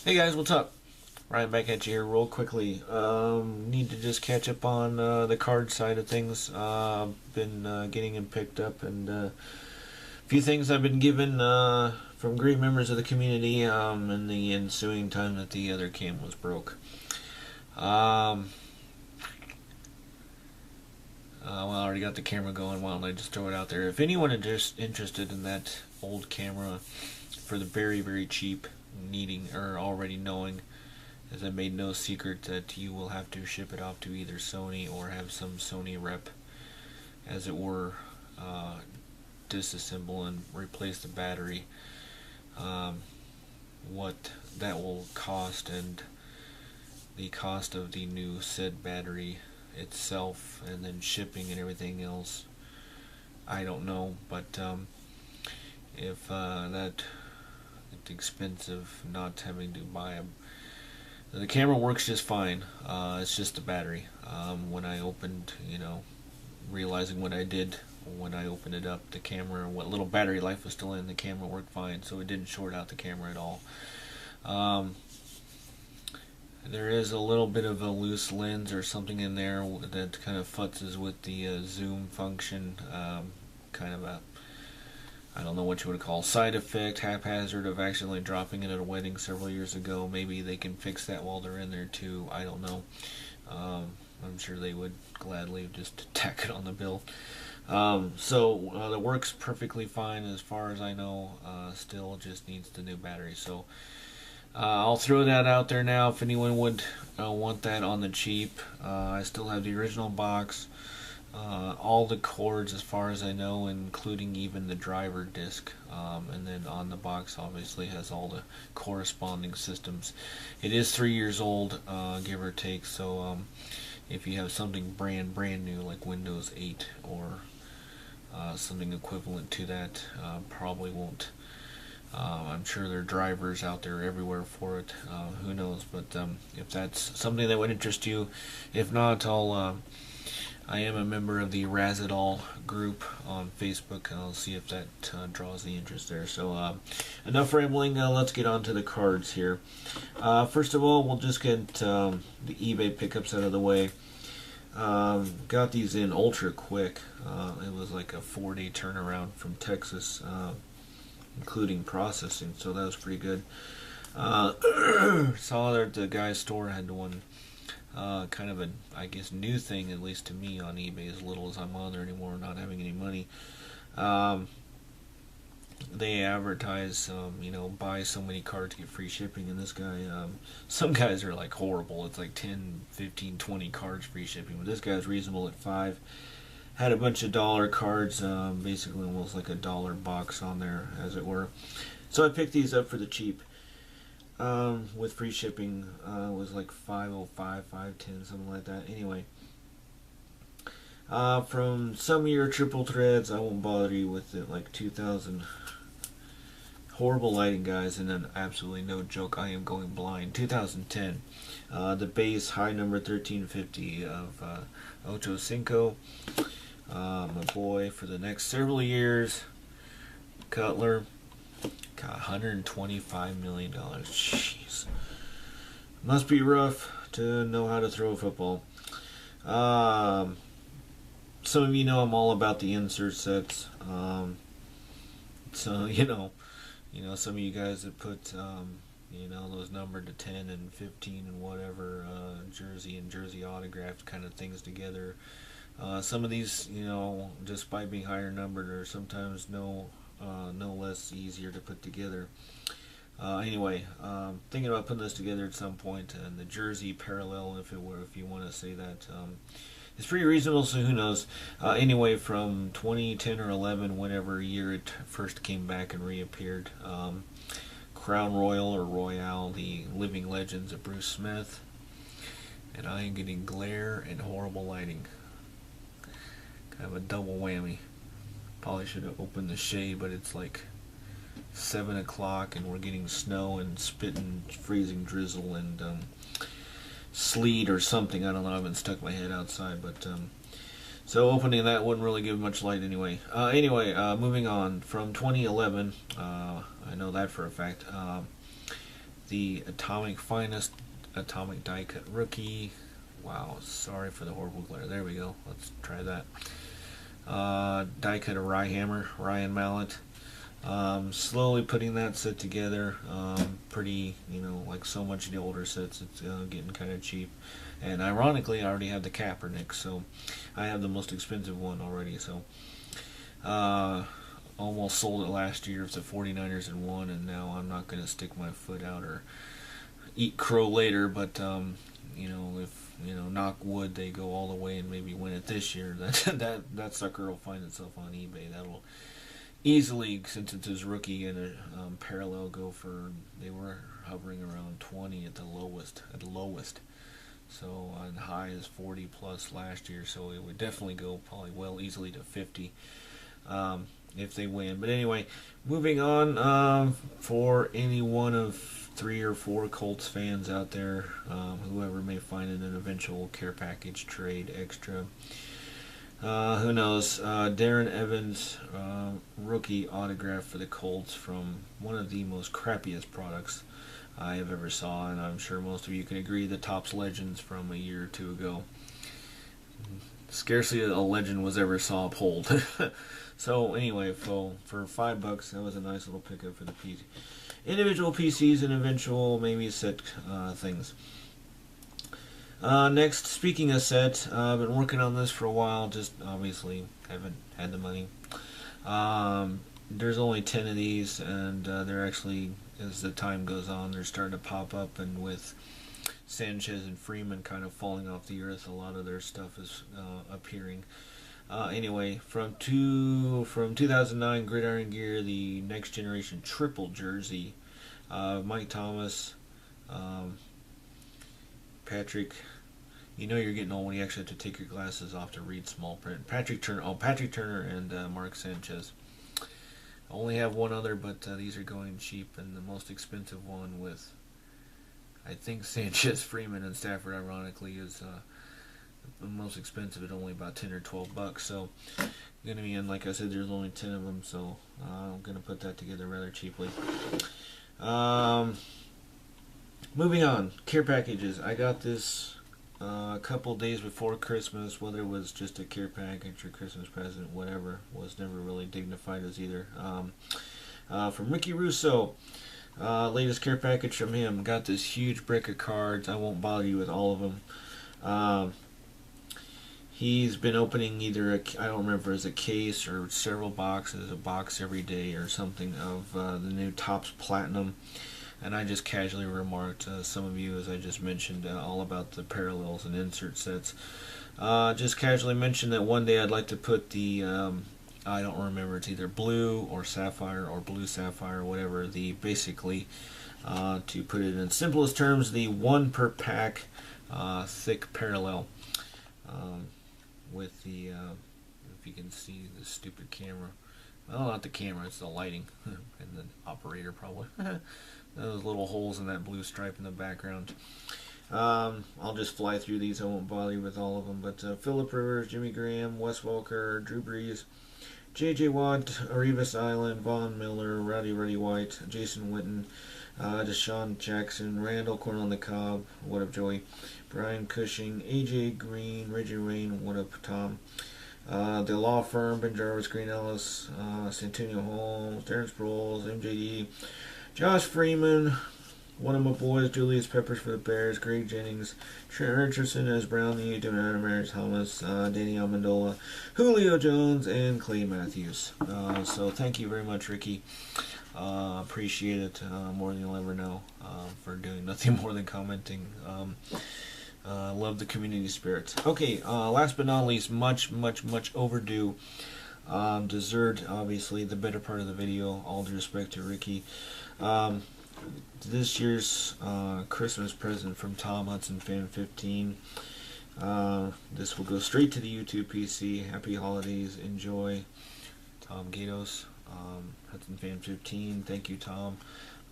Hey guys, what's up? Ryan back at you here real quickly. Need to just catch up on the card side of things. Been getting them picked up, and a few things I've been given from great members of the community in the ensuing time that the other cam was broke. Well, I already got the camera going. Why don't I just throw it out there? If anyone is just interested in that old camera for the very, very cheap, needing or already knowing, as I made no secret that you will have to ship it off to either Sony or have some Sony rep, as it were, disassemble and replace the battery. What that will cost and the cost of the new said battery itself, and then shipping and everything else, I don't know. But if that it's expensive, not having to buy a the camera works just fine. It's just the battery. When I opened, realizing what I did when I opened it up, the camera, what little battery life was still in, the camera worked fine, so it didn't short out the camera at all. There is a little bit of a loose lens or something in there that kind of futzes with the zoom function. Kind of a, I don't know what you would call side effect, haphazard of accidentally dropping it at a wedding several years ago. Maybe they can fix that while they're in there too. I don't know. I'm sure they would gladly just tack it on the bill. So the works perfectly fine as far as I know. Still just needs the new battery. So I'll throw that out there now if anyone would want that on the cheap. I still have the original box. All the cords as far as I know, including even the driver disc, and then on the box obviously has all the corresponding systems. It is 3 years old, give or take, so if you have something brand new like Windows 8 or something equivalent to that, probably won't. I'm sure there are drivers out there everywhere for it. Who knows? But if that's something that would interest you, if not, I am a member of the Razadol group on Facebook, and I'll see if that draws the interest there. So enough rambling, let's get on to the cards here. First of all, we'll just get the eBay pickups out of the way. Got these in ultra quick. It was like a 4-day turnaround from Texas, including processing, so that was pretty good. Saw that the guy's store had one. Kind of a, I guess, new thing, at least to me, on eBay, as little as I'm on there anymore, not having any money. They advertise, buy so many cards, get free shipping, and this guy, some guys are like horrible. It's like 10, 15, 20 cards free shipping, but this guy's reasonable at 5. Had a bunch of dollar cards, basically almost like a dollar box on there, as it were. So I picked these up for the cheap. With free shipping, was like 505, 510, something like that. Anyway, from some of your triple threads, I won't bother you with it, like 2000. Horrible lighting, guys, and then absolutely no joke, I am going blind. 2010, the base high number 1350 of Ocho Cinco. My boy for the next several years, Cutler. Got $125 million. Jeez. Must be rough to know how to throw a football. Some of you know I'm all about the insert sets. So, some of you guys that put, those numbered to 10 and 15 and whatever, jersey and jersey autographed kind of things together. Some of these, just by being higher numbered, are sometimes no less easier to put together. Anyway, thinking about putting this together at some point, and the jersey parallel, if you want to say that, it's pretty reasonable. So who knows? Anyway, from 2010 or 11, whatever year it first came back and reappeared, Crown Royal or Royale, the living legends of Bruce Smith, and I am getting glare and horrible lighting. Kind of a double whammy. Probably should have opened the shade, but it's like 7 o'clock and we're getting snow and spitting freezing drizzle and sleet or something. I don't know. I haven't stuck my head outside, but so opening that wouldn't really give much light anyway. Moving on from 2011. I know that for a fact. the Atomic Finest Atomic Die Cut Rookie. Wow, sorry for the horrible glare. There we go. Let's try that. Die cut a Rye Hammer, Ryan Mallet. Slowly putting that set together. Pretty, like so much of the older sets, it's getting kind of cheap. And ironically, I already have the Kaepernick, so I have the most expensive one already. So almost sold it last year. It's the 49ers in one, and now I'm not going to stick my foot out or eat crow later. But if knock wood, they go all the way and maybe win it this year, that sucker will find itself on eBay. That'll easily, since it's his rookie and a parallel, go for, they were hovering around 20 at the lowest. So on high is 40 plus last year, so it would definitely go probably well easily to 50 if they win. But anyway, moving on, for any one of 3 or 4 Colts fans out there, whoever may find it an eventual care package trade extra, who knows, Darren Evans, rookie autograph for the Colts from one of the most crappiest products I have ever saw, and I'm sure most of you can agree, the Topps Legends from a year or two ago. Scarcely a legend was ever saw pulled. So anyway, for $5, that was a nice little pickup for the individual PCs and eventual maybe set things. Next, speaking of set, I've been working on this for a while, just obviously haven't had the money. There's only 10 of these, and they're actually, as the time goes on, they're starting to pop up, and with Sanchez and Freeman kind of falling off the earth, a lot of their stuff is appearing. Anyway, from 2009 Gridiron Gear, the Next Generation Triple Jersey, Mike Thomas, Patrick, you're getting old when you actually have to take your glasses off to read small print. Patrick Turner and Mark Sanchez. I only have one other, but these are going cheap, and the most expensive one with, I think, Sanchez, Freeman, and Stafford, ironically, is the most expensive at only about 10 or 12 bucks. So going to be in, like I said, there's only 10 of them, so I'm going to put that together rather cheaply. Moving on, care packages. I got this a couple days before Christmas. Whether it was just a care package or Christmas present, whatever, was never really dignified as either. From Ricky Russo, latest care package from him. Got this huge brick of cards. I won't bother you with all of them. He's been opening either I don't remember, as a case or several boxes, a box every day or something, of the new Topps Platinum. And I just casually remarked, some of you, as I just mentioned, all about the parallels and insert sets. Just casually mentioned that one day I'd like to put the, I don't remember, it's either blue or sapphire or blue sapphire or whatever, basically, to put it in simplest terms, the 1 per pack thick parallel. With the, if you can see the stupid camera. Well, not the camera, it's the lighting. And the operator, probably. Those little holes in that blue stripe in the background. I'll just fly through these. I won't bother you with all of them. But Phillip Rivers, Jimmy Graham, Wes Welker, Drew Brees, J.J. Watt, Arribas Island, Von Miller, Rowdy White, Jason Witten, Deshaun Jackson, Randall Corn on the Cob, what up Joey, Brian Cushing, A.J. Green, Reggie Wayne, what up Tom, the Law Firm, Ben Jarvis, Green Ellis, Santonio Holmes, Terrence Sproles, MJD, Josh Freeman, one of my boys, Julius Peppers for the Bears, Greg Jennings, Trent Richardson as Brownie, Donato Mary Thomas, Danny Amendola, Julio Jones, and Clay Matthews. So thank you very much, Ricky. Appreciate it more than you'll ever know, for doing nothing more than commenting. Love the community spirit. Okay, last but not least, much overdue. Dessert, obviously, the better part of the video. All due respect to Ricky. This year's Christmas present from Tom, Hudsonfan 15. This will go straight to the YouTube PC. Happy holidays. Enjoy. Tom Gatos, Hudsonfan 15. Thank you, Tom.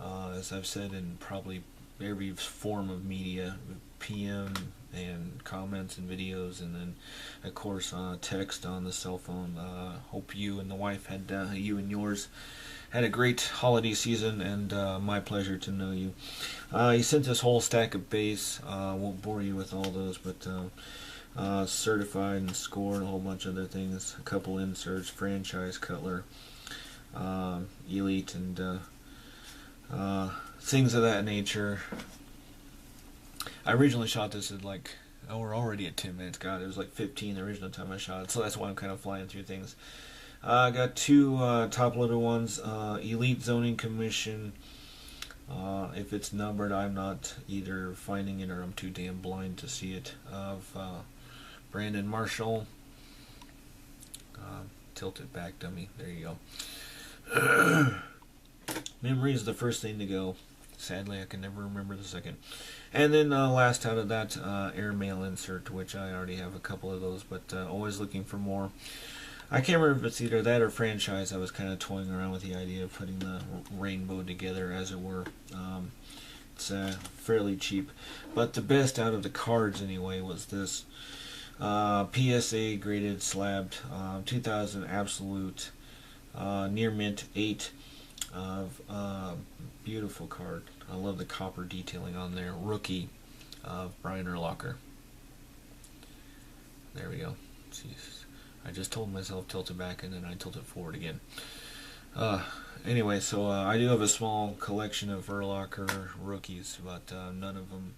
As I've said in probably every form of media, PM and comments and videos, and then of course text on the cell phone. Hope you and the wife you and yours had a great holiday season, and my pleasure to know you. He sent this whole stack of base. Won't bore you with all those, but certified and score and a whole bunch of other things. A couple inserts, franchise cutler, elite, and things of that nature. I originally shot this at like, oh, we're already at 10 minutes. God, it was like 15 the original time I shot it, so that's why I'm kind of flying through things. I got two top loader ones, Elite Zoning Commission. If it's numbered, I'm not either finding it or I'm too damn blind to see it. Of Brandon Marshall. Tilt it back, dummy. There you go. Memory is the first thing to go. Sadly, I can never remember the second. And then last out of that, airmail insert, which I already have a couple of those, but always looking for more. I can't remember if it's either that or franchise. I was kind of toying around with the idea of putting the rainbow together, as it were. It's fairly cheap. But the best out of the cards, anyway, was this PSA graded slabbed 2000 absolute near mint 8 of beautiful card. I love the copper detailing on there. Rookie of Brian Urlacher. There we go. Jeez. I just told myself tilt it back and then I tilt it forward again. Anyway, so I do have a small collection of Urlacher rookies, but none of them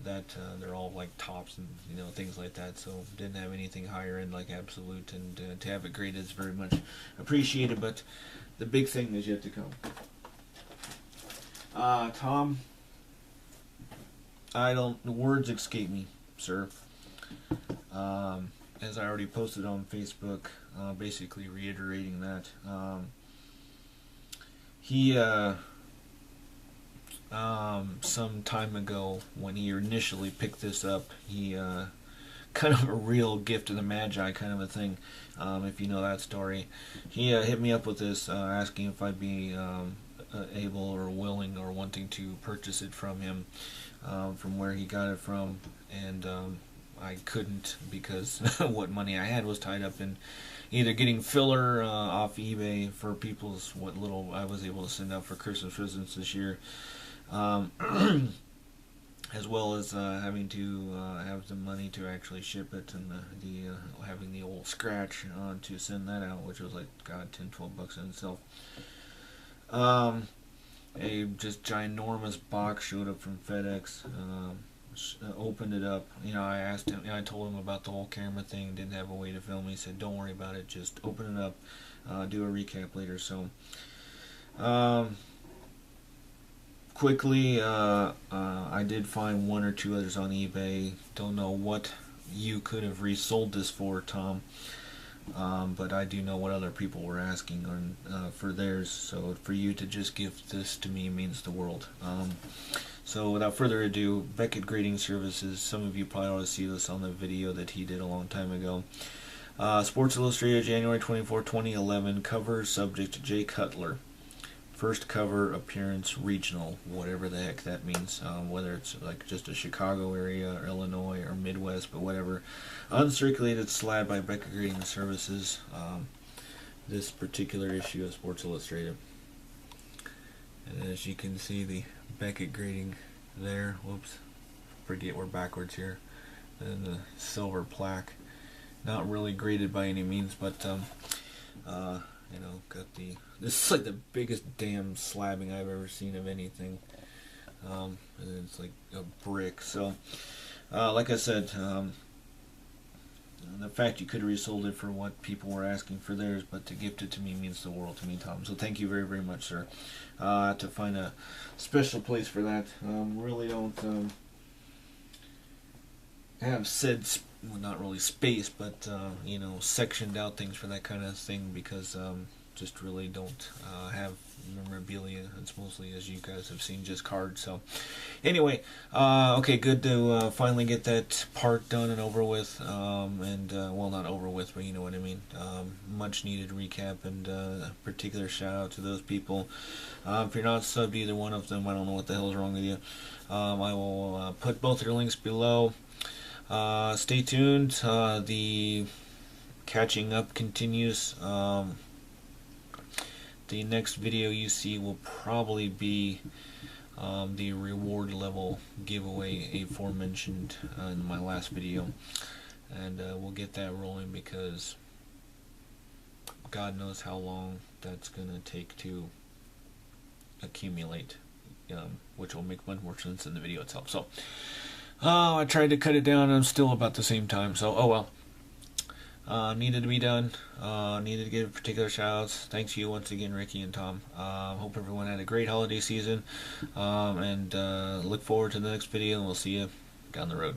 that they're all like tops and things like that. So didn't have anything higher end like absolute, and to have it graded is very much appreciated. But the big thing is yet to come. Tom, the words escape me, sir. As I already posted on Facebook, basically reiterating that. He, some time ago, when he initially picked this up, he, kind of a real gift of the Magi kind of a thing, if you know that story. He hit me up with this, asking if I'd be able or willing or wanting to purchase it from him, from where he got it from, and I couldn't because what money I had was tied up in either getting filler off eBay for people's what little I was able to send out for Christmas presents this year, as well as having to have the money to actually ship it, and having the old scratch to send that out, which was like, God, $10-12 in itself. A just ginormous box showed up from FedEx. Opened it up. I asked him. I told him about the whole camera thing. Didn't have a way to film. He said, "Don't worry about it. Just open it up. Do a recap later." So, quickly, I did find one or two others on eBay. Don't know what you could have resold this for, Tom. But I do know what other people were asking for theirs, so for you to just give this to me means the world. So without further ado, Beckett Grading Services. Some of you probably ought to see this on the video that he did a long time ago. Sports Illustrated, January 24, 2011. Cover subject Jay Cutler. First cover appearance regional, whatever the heck that means, whether it's like just a Chicago area, or Illinois, or Midwest, but whatever. Uncirculated slab by Beckett Grading Services. This particular issue of Sports Illustrated. And as you can see, the Beckett grading there. Whoops, forget we're backwards here. And the silver plaque, not really graded by any means, but got the. This is like the biggest damn slabbing I've ever seen of anything. And it's like a brick. So, like I said, the fact you could have resold it for what people were asking for theirs, but to gift it to me means the world to me, Tom. So thank you very, very much, sir. To find a special place for that. Really don't have said, well, not really space, but sectioned out things for that kind of thing, because just really don't have memorabilia. It's mostly, as you guys have seen, just cards. So anyway, okay, good to finally get that part done and over with, well, not over with, but you know what I mean. Much needed recap, and a particular shout out to those people. If you're not subbed to either one of them, I don't know what the hell is wrong with you. I will put both their links below. Stay tuned. The catching up continues. the next video you see will probably be the reward level giveaway aforementioned in my last video, and we'll get that rolling because God knows how long that's gonna take to accumulate, which will make much more sense in the video itself. So I tried to cut it down and I'm still about the same time, so oh well. Needed to be done. Needed to give particular shout outs. Thanks to you once again, Ricky and Tom. Hope everyone had a great holiday season, and look forward to the next video, and we'll see you down the road.